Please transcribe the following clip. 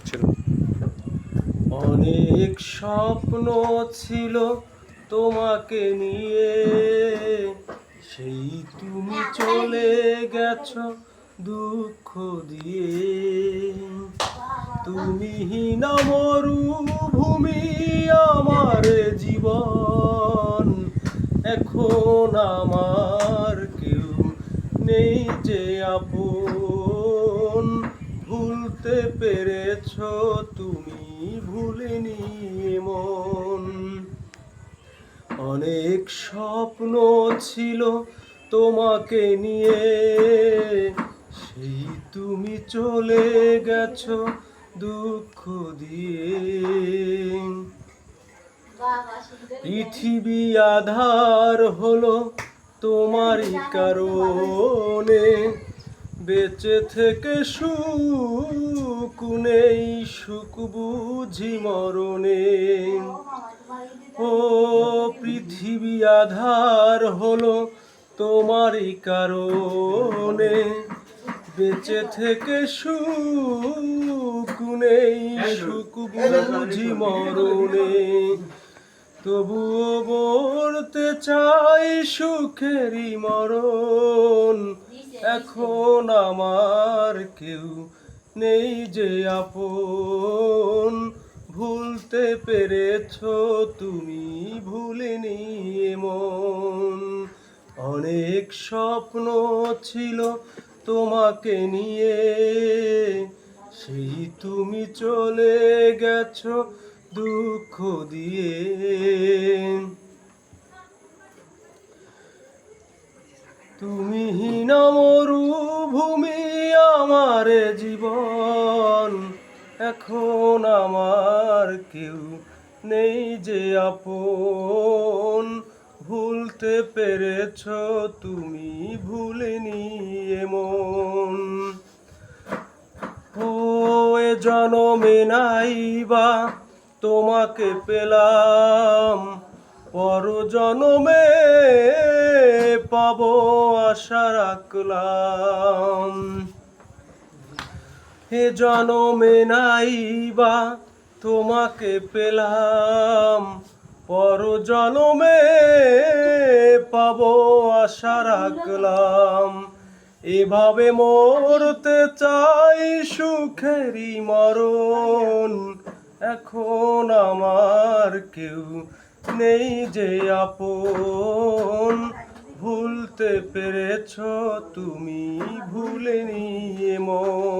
ছিল। অনেক স্বপ্ন ছিল তোমাকে নিয়ে, সেই তুমি চলে গেছো দুঃখ দিয়ে। তুমি হীনা মরুভূমি আমার জীবন, এখন আমার কেউ নেই যে আপন। ভুলতে পেরেছো তুমি, ভুলিনি মন। অনেক স্বপ্ন ছিল তোমাকে নিয়ে, সেই তুমি চলে গেছো দুঃখ দিয়ে। পৃথিবী আধার হলো তোমারই কারণে, বেঁচে থেকে সুখ নেই, সুখ বুঝি মরণে। ও পৃথিবী আধার হলো তোমারই কারণে, বেঁচে থেকে সুখ নেই, সুখ বুঝি মরণে। তবুও বলতে চাই সুখেরই মরণ, এখন আমার কেউ নেই যে আপন। ভুলতে পেরেছো তুমি, ভুলিনি মন। অনেক স্বপ্ন ছিল তোমাকে নিয়ে, সেই তুমি চলে গেছো দুঃখ দিয়ে। তুমি হীনা মরুভূমি আমার জীবন, এখন আমার কেউ নেই যে আপন। ভুলতে পেরেছো তুমি, ভুলিনি মন। ও এ জনমে নাইবা তোমাকে পেলাম, পর জনমে পাবো আশা রাখলাম। এ জনমে নাইবা তোমাকে পেলাম, পর জনমে পাবো আশা রাখলাম। এভাবে মরতে চাই সুখেরই মরণ, এখন আমার কেউ নেই যে আপন। ভুলতে পেরেছো তুমি, ভুলিনি মন।